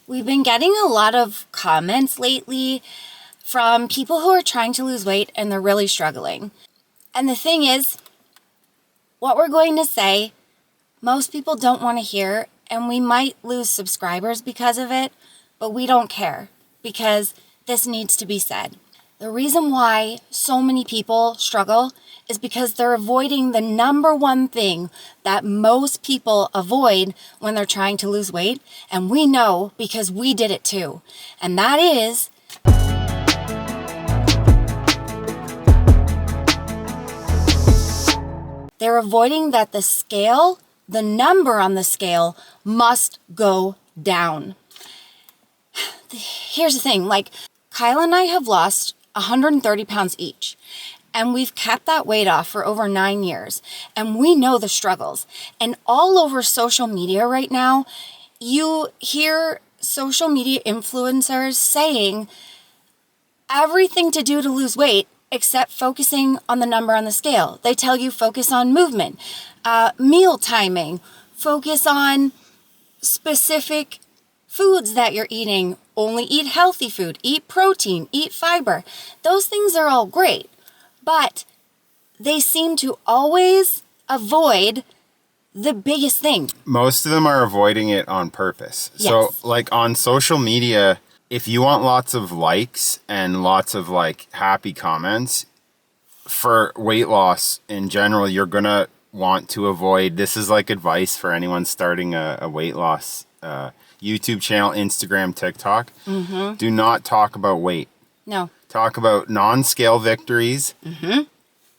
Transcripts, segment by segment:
We've been getting a lot of comments lately from people who are trying to lose weight and they're really struggling. And the thing is, what we're going to say, most people don't want to hear, and we might lose subscribers because of it, but we don't care because this needs to be said. The reason why so many people struggle is because they're avoiding the number one thing that most people avoid when they're trying to lose weight. And we know because we did it too. And that is they're avoiding that the number on the scale must go down. Here's the thing, Kyle and I have lost 130 pounds each. And we've kept that weight off for over 9 years. And we know the struggles. And all over social media right now, you hear social media influencers saying everything to do to lose weight except focusing on the number on the scale. They tell you focus on movement, meal timing, focus on specific foods that you're eating, only eat healthy food, eat protein, eat fiber. Those things are all great, but they seem to always avoid the biggest thing. Most of them are avoiding it on purpose. Yes. So on social media, if you want lots of likes and lots of happy comments for weight loss in general, you're going to want to avoid, this is advice for anyone starting a weight loss YouTube channel, Instagram, TikTok. Mm-hmm. Do not talk about weight. No. Talk about non-scale victories. Mm-hmm.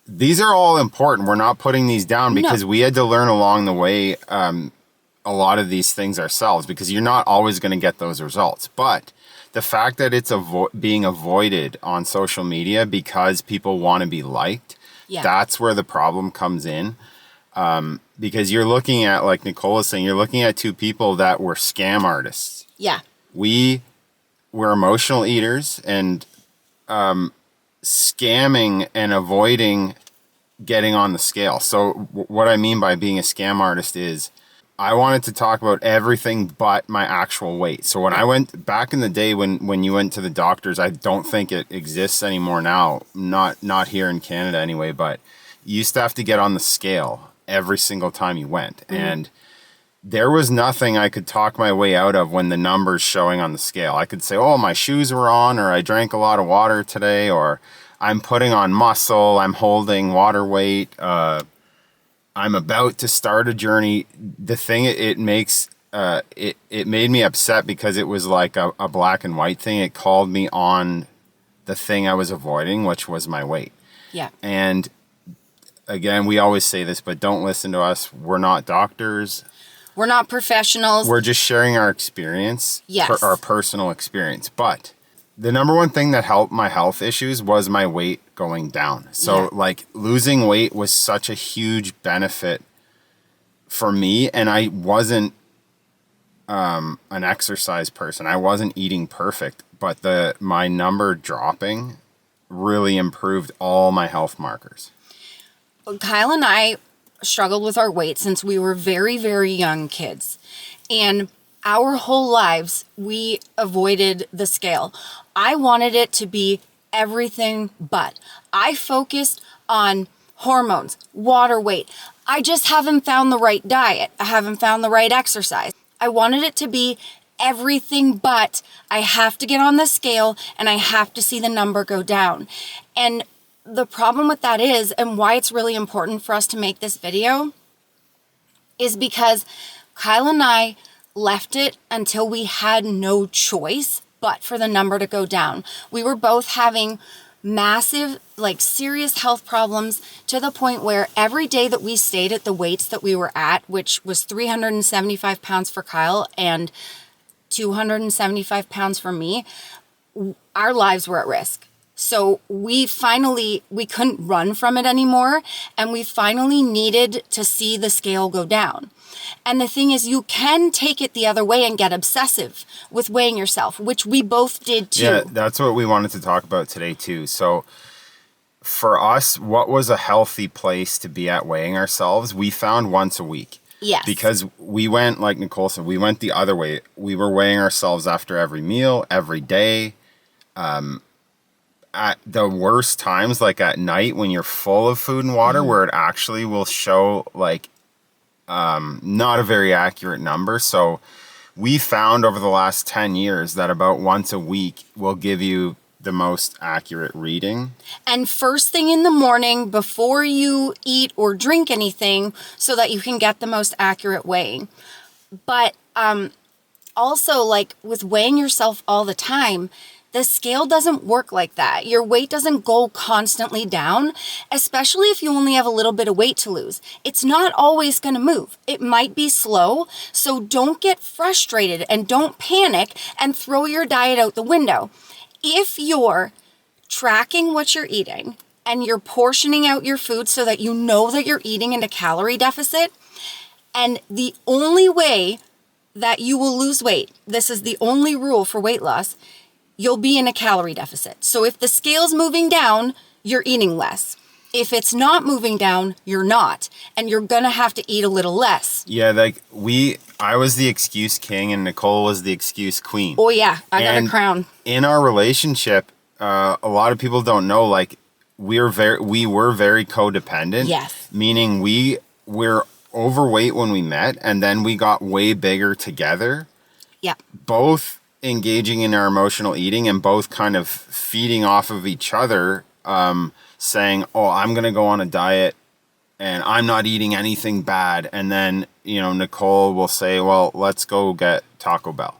These are all important. We're not putting these down because we had to learn along the way a lot of these things ourselves, because you're not always going to get those results. But the fact that it's being avoided on social media because people want to be liked, that's where the problem comes in. Because you're looking at, like Nicole was saying, you're looking at two people that were scam artists. Yeah. We were emotional eaters and scamming and avoiding getting on the scale. So what I mean by being a scam artist is I wanted to talk about everything but my actual weight. So when I went back in the day when you went to the doctors, I don't think it exists anymore now, not here in Canada anyway, but you used to have to get on the scale every single time you went. Mm-hmm. And there was nothing I could talk my way out of when the numbers showing on the scale. I could say, oh, my shoes were on, or I drank a lot of water today, or I'm putting on muscle, I'm holding water weight, I'm about to start a journey. The thing it makes, it made me upset because it was like a black and white thing. It called me on the thing I was avoiding, which was my weight. Yeah. And again, we always say this, but don't listen to us. We're not doctors. We're not professionals. We're just sharing our experience, our personal experience. But the number one thing that helped my health issues was my weight going down. So losing weight was such a huge benefit for me. And I wasn't an exercise person. I wasn't eating perfect, but my number dropping really improved all my health markers. Kyle and I struggled with our weight since we were very, very young kids. And our whole lives, we avoided the scale. I wanted it to be everything but. I focused on hormones, water weight. I just haven't found the right diet. I haven't found the right exercise. I wanted it to be everything but I have to get on the scale and I have to see the number go down. And the problem with that is, and why it's really important for us to make this video, is because Kyle and I left it until we had no choice but for the number to go down. We were both having massive, serious health problems to the point where every day that we stayed at the weights that we were at, which was 375 pounds for Kyle and 275 pounds for me, our lives were at risk. So we couldn't run from it anymore, and we finally needed to see the scale go down. And the thing is, you can take it the other way and get obsessive with weighing yourself, which we both did too. Yeah, that's what we wanted to talk about today too. So for us, what was a healthy place to be at weighing ourselves? We found once a week. Yes. Because we went, like Nicole said, we went the other way. We were weighing ourselves after every meal, every day. At the worst times, like at night when you're full of food and water, where it actually will show like not a very accurate number. So we found over the last 10 years that about once a week will give you the most accurate reading. And first thing in the morning before you eat or drink anything so that you can get the most accurate weighing. But also, like with weighing yourself all the time, the scale doesn't work like that. Your weight doesn't go constantly down, especially if you only have a little bit of weight to lose. It's not always going to move. It might be slow, so don't get frustrated and don't panic and throw your diet out the window. If you're tracking what you're eating and you're portioning out your food so that you know that you're eating in a calorie deficit, and the only way that you will lose weight, this is the only rule for weight loss, you'll be in a calorie deficit. So if the scale's moving down, you're eating less. If it's not moving down, you're not. And you're going to have to eat a little less. Yeah, like I was the excuse king and Nicole was the excuse queen. Oh yeah, I got a crown. In our relationship, a lot of people don't know, like we were very codependent. Yes. Meaning we're overweight when we met and then we got way bigger together. Yeah. Both engaging in our emotional eating and both kind of feeding off of each other, saying, oh, I'm going to go on a diet and I'm not eating anything bad. And then, Nicole will say, well, let's go get Taco Bell.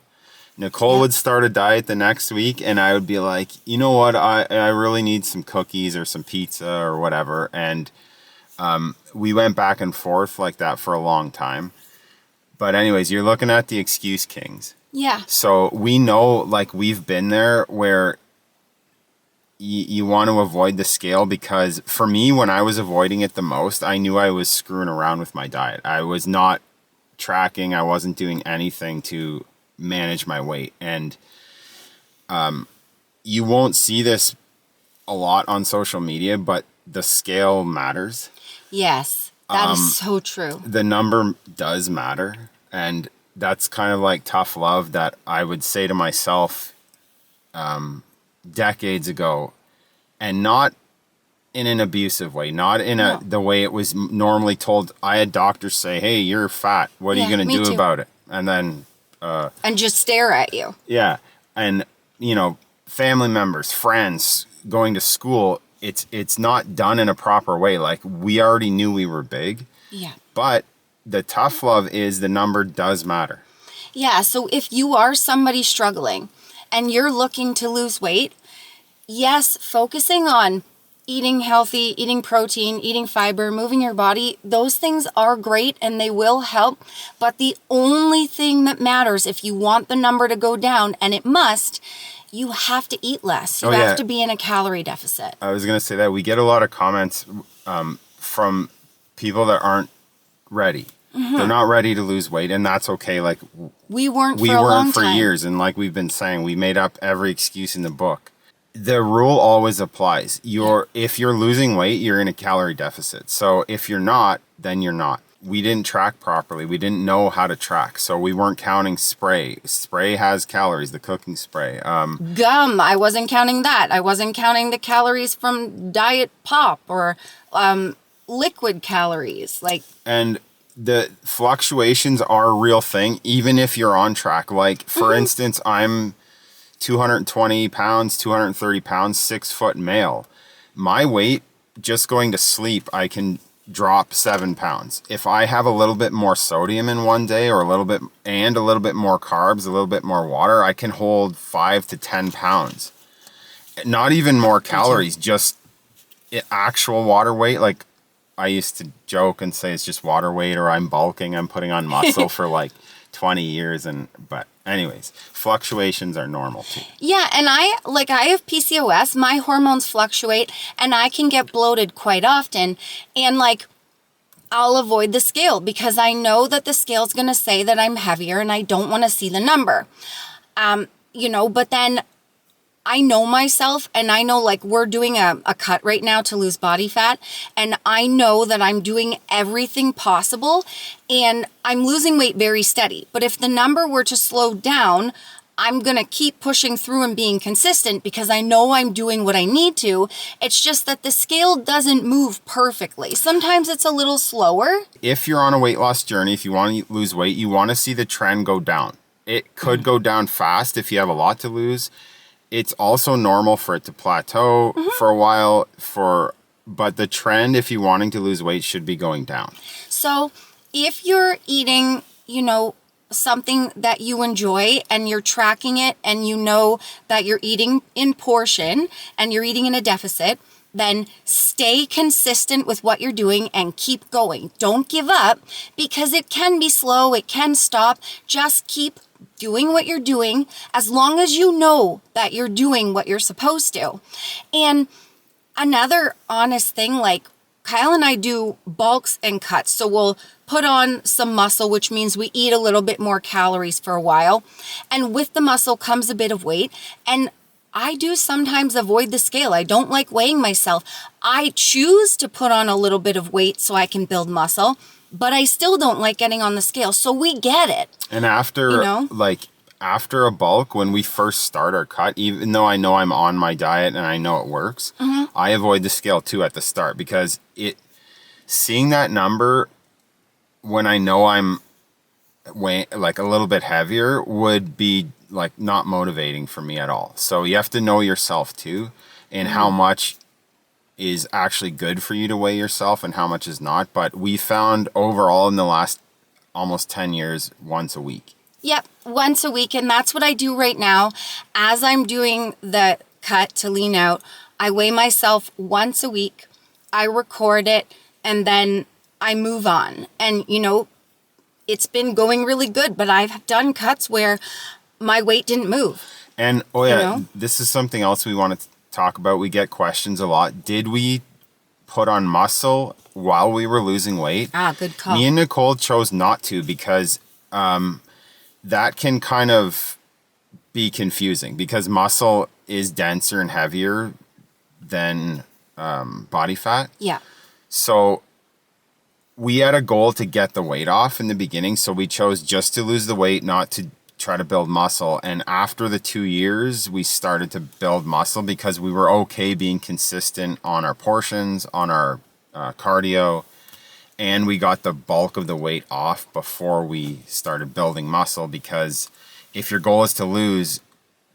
Nicole would start a diet the next week and I would be like, you know what? I really need some cookies or some pizza or whatever. And we went back and forth like that for a long time. But anyways, you're looking at the excuse kings. Yeah. So we know, like we've been there where you want to avoid the scale, because for me, when I was avoiding it the most, I knew I was screwing around with my diet. I was not tracking. I wasn't doing anything to manage my weight. And you won't see this a lot on social media, but the scale matters. Yes, that is so true. The number does matter. And that's kind of like tough love that I would say to myself decades ago, and not in an abusive way, not in the way it was normally told. I had doctors say, hey, you're fat. What are you going to do about it? And then... and just stare at you. Yeah. And, family members, friends, going to school, it's not done in a proper way. Like we already knew we were big. Yeah. But the tough love is the number does matter. Yeah, so if you are somebody struggling and you're looking to lose weight, yes, focusing on eating healthy, eating protein, eating fiber, moving your body, those things are great and they will help. But the only thing that matters if you want the number to go down, and it must, you have to eat less. You have to be in a calorie deficit. I was going to say that we get a lot of comments from people that aren't ready. Mm-hmm. They're not ready to lose weight, and that's okay. Like we weren't for years, and like we've been saying, we made up every excuse in the book. The rule always applies. If you're losing weight, you're in a calorie deficit. So if you're not, then you're not. We didn't track properly. We didn't know how to track, so we weren't counting spray. Spray has calories, the cooking spray. Gum, I wasn't counting that. I wasn't counting the calories from Diet Pop or liquid calories. And the fluctuations are a real thing, even if you're on track. Like, for instance, I'm 220 pounds, 230 pounds, 6 foot male. My weight, just going to sleep, I can drop 7 pounds. If I have a little bit more sodium in one day or a little bit more carbs, a little bit more water, I can hold 5 to 10 pounds. Not even more calories, just actual water weight. Like, I used to joke and say it's just water weight, or I'm bulking, I'm putting on muscle for like 20 years. But anyways, fluctuations are normal too. Yeah, and I have PCOS, my hormones fluctuate, and I can get bloated quite often. And I'll avoid the scale because I know that the scale's going to say that I'm heavier and I don't want to see the number. But then I know myself, and I know, like, we're doing a cut right now to lose body fat, and I know that I'm doing everything possible, and I'm losing weight very steady. But if the number were to slow down, I'm going to keep pushing through and being consistent because I know I'm doing what I need to. It's just that the scale doesn't move perfectly. Sometimes it's a little slower. If you're on a weight loss journey, if you want to lose weight, you want to see the trend go down. It could go down fast if you have a lot to lose. It's also normal for it to plateau for a while, but the trend, if you're wanting to lose weight, should be going down. So if you're eating, something that you enjoy and you're tracking it and you know that you're eating in portion and you're eating in a deficit, then stay consistent with what you're doing and keep going. Don't give up, because it can be slow, it can stop. Just keep doing what you're doing as long as you know that you're doing what you're supposed to. And another honest thing, like, Kyle and I do bulks and cuts. So we'll put on some muscle, which means we eat a little bit more calories for a while. And with the muscle comes a bit of weight. And I do sometimes avoid the scale. I don't like weighing myself. I choose to put on a little bit of weight so I can build muscle, but I still don't like getting on the scale. So we get it. And after, after a bulk, when we first start our cut, even though I know I'm on my diet and I know it works, I avoid the scale too at the start, because seeing that number when I know I'm weighing like a little bit heavier would be like not motivating for me at all. So you have to know yourself too, and how much is actually good for you to weigh yourself and how much is not. But we found overall in the last almost 10 years, once a week. Yep, once a week. And that's what I do right now. As I'm doing the cut to lean out, I weigh myself once a week. I record it, and then I move on. And, it's been going really good, but I've done cuts where my weight didn't move. And, this is something else we want to talk about. We get questions a lot. Did we put on muscle while we were losing weight? Good call. Me and Nicole chose not to, because that can kind of be confusing, because muscle is denser and heavier than body fat. Yeah. So we had a goal to get the weight off in the beginning. So we chose just to lose the weight, not to try to build muscle. And after the 2 years, we started to build muscle because we were okay being consistent on our portions, on our cardio, and we got the bulk of the weight off before we started building muscle. Because if your goal is to lose,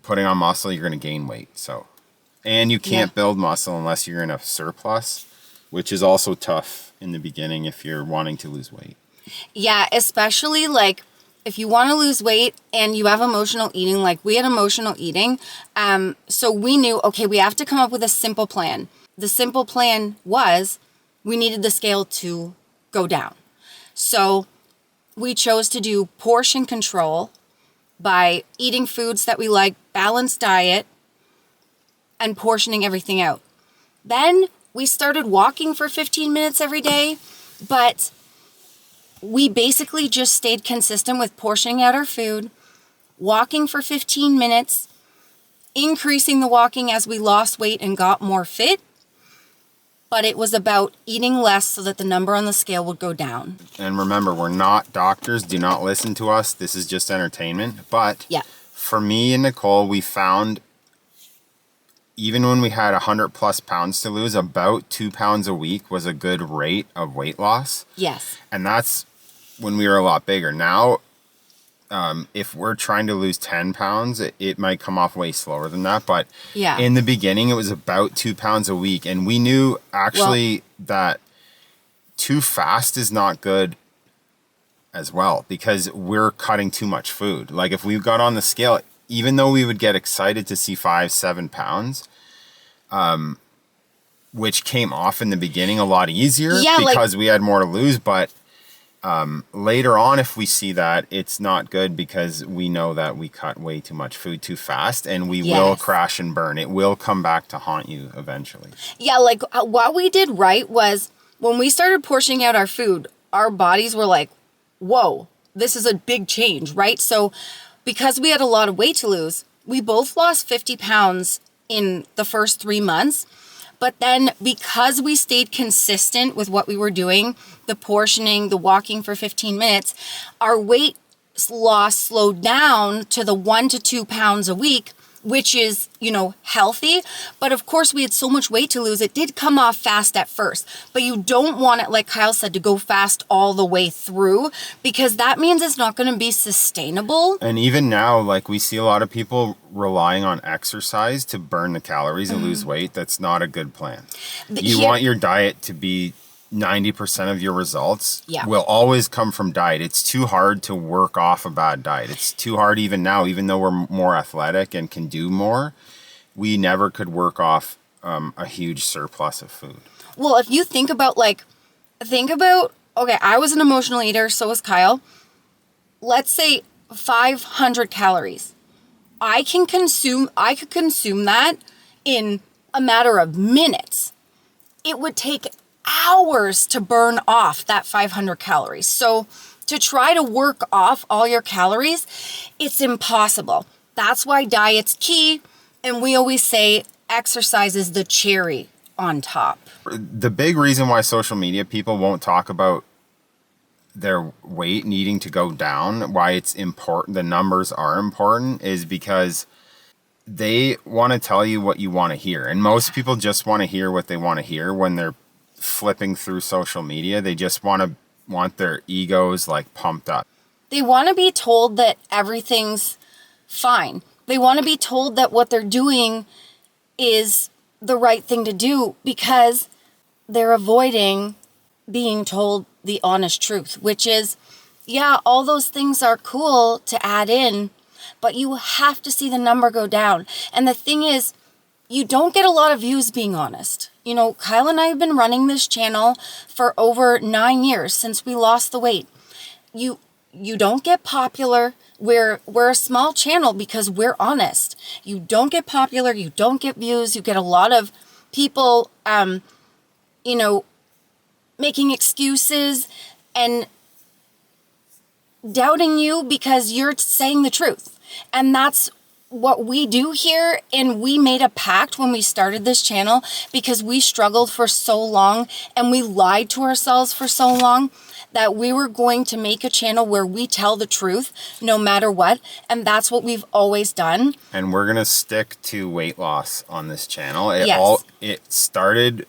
putting on muscle, you're going to gain weight. And you can't build muscle unless you're in a surplus, which is also tough in the beginning if you're wanting to lose weight. Yeah, especially like if you want to lose weight and you have emotional eating, like we had emotional eating. So we knew, okay, we have to come up with a simple plan. The simple plan was we needed the scale to go down. So we chose to do portion control by eating foods that we like, balanced diet, and portioning everything out. Then we started walking for 15 minutes every day, but we basically just stayed consistent with portioning out our food, walking for 15 minutes, increasing the walking as we lost weight and got more fit. But it was about eating less so that the number on the scale would go down. And remember, we're not doctors. Do not listen to us. This is just entertainment. But for me and Nicole, we found even when we had 100 plus pounds to lose, about 2 pounds a week was a good rate of weight loss. Yes. And that's when we were a lot bigger. Now, if we're trying to lose 10 pounds, it might come off way slower than that. But in the beginning, it was about 2 pounds a week. And we knew actually that too fast is not good as well, because we're cutting too much food. Like if we got on the scale, even though we would get excited to see 5-7 pounds, which came off in the beginning a lot easier because we had more to lose. But later on, if we see that, it's not good, because we know that we cut way too much food too fast, and we will crash and burn. It will come back to haunt you eventually. Yeah, like what we did right was when we started portioning out our food, our bodies were like, whoa, this is a big change, right? So because we had a lot of weight to lose, We both lost 50 pounds in the first 3 months. But then because we stayed consistent with what we were doing, the portioning, the walking for 15 minutes, our weight loss slowed down to the 1 to 2 pounds a week, which is, healthy. But of course, we had so much weight to lose. It did come off fast at first, but you don't want it, like Kyle said, to go fast all the way through, because that means it's not going to be sustainable. And even now, like, we see a lot of people relying on exercise to burn the calories and lose weight. That's not a good plan. You want your diet to be 90% of your results will always come from diet. It's too hard to work off a bad diet. It's too hard even now, even though we're more athletic and can do more. We never could work off a huge surplus of food. Well, if you think about, okay, I was an emotional eater, so was Kyle. Let's say 500 calories. I could consume that in a matter of minutes. It would take hours to burn off that 500 calories. So to try to work off all your calories, it's impossible. That's why diet's key. And we always say exercise is the cherry on top. The big reason why social media people won't talk about their weight needing to go down, why it's important, the numbers are important, is because they want to tell you what you want to hear. And most people just want to hear what they want to hear when they're flipping through social media. They just want their egos like pumped up. They want to be told that everything's fine. They want to be told that what they're doing is the right thing to do, because they're avoiding being told the honest truth, which is, all those things are cool to add in, but you have to see the number go down. And the thing is, you don't get a lot of views being honest. Kyle and I have been running this channel for over 9 years since we lost the weight. You don't get popular. We're a small channel because we're honest. You don't get popular. You don't get views. You get a lot of people, making excuses and doubting you because you're saying the truth. And that's what we do here. And we made a pact when we started this channel, because we struggled for so long and we lied to ourselves for so long, that we were going to make a channel where we tell the truth no matter what. And that's what we've always done. And we're going to stick to weight loss on this channel. It started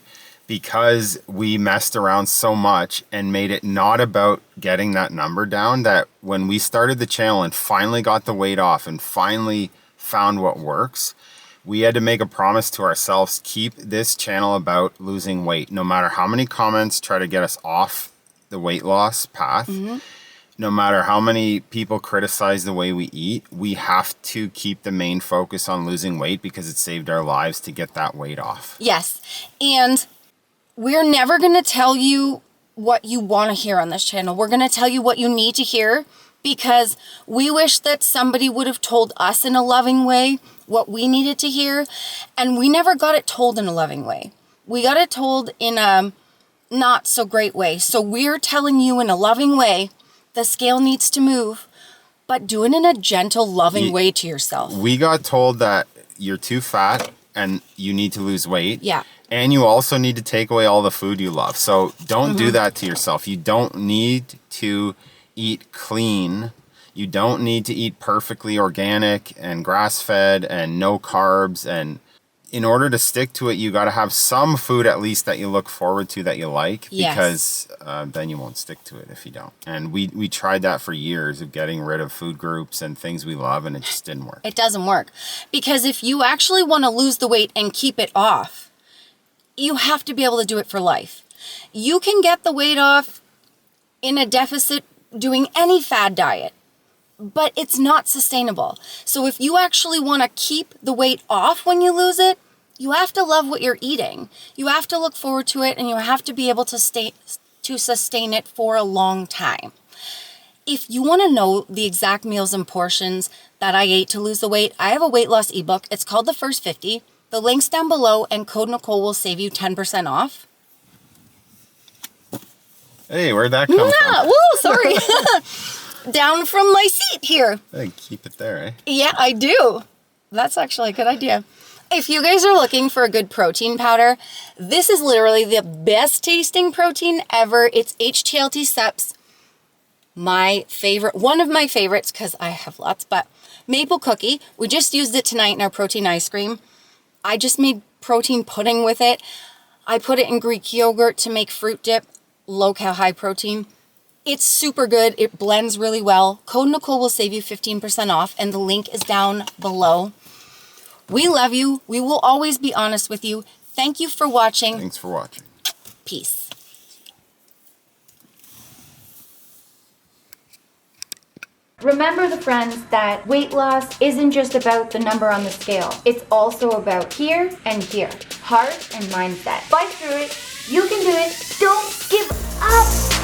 because we messed around so much and made it not about getting that number down, that when we started the channel and finally got the weight off and finally found what works, we had to make a promise to ourselves: keep this channel about losing weight. No matter how many comments try to get us off the weight loss path, no matter how many people criticize the way we eat, we have to keep the main focus on losing weight, because it saved our lives to get that weight off. Yes. And we're never going to tell you what you want to hear on this channel. We're going to tell you what you need to hear, because we wish that somebody would have told us in a loving way what we needed to hear. And we never got it told in a loving way. We got it told in a not so great way. So we're telling you in a loving way, the scale needs to move, but do it in a gentle, loving way to yourself. We got told that you're too fat and you need to lose weight. Yeah. And you also need to take away all the food you love. So don't do that to yourself. You don't need to eat clean. You don't need to eat perfectly organic and grass-fed and no carbs. And in order to stick to it, you got to have some food at least that you look forward to, that you like, because then you won't stick to it if you don't. And we tried that for years, of getting rid of food groups and things we love, and it just didn't work. It doesn't work, because if you actually want to lose the weight and keep it off, you have to be able to do it for life. You can get the weight off in a deficit doing any fad diet, but it's not sustainable. So if you actually want to keep the weight off when you lose it, you have to love what you're eating. You have to look forward to it, and you have to be able to sustain it for a long time. If you want to know the exact meals and portions that I ate to lose the weight, I have a weight loss ebook. It's called The First 50. The link's down below, and code Nicole will save you 10% off. Hey, where'd that come from? Woo, sorry. Down from my seat here. Hey, keep it there, eh? Yeah, I do. That's actually a good idea. If you guys are looking for a good protein powder, this is literally the best tasting protein ever. It's HTLT Steps. My favorite, one of my favorites, because I have lots, but maple cookie. We just used it tonight in our protein ice cream. I just made protein pudding with it. I put it in Greek yogurt to make fruit dip, low cal, high protein. It's super good. It blends really well. Code Nicole will save you 15% off, and the link is down below. We love you. We will always be honest with you. Thank you for watching. Thanks for watching. Peace. Remember, the friends, that weight loss isn't just about the number on the scale. It's also about here and here. Heart and mindset. Fight through it. You can do it. Don't give up.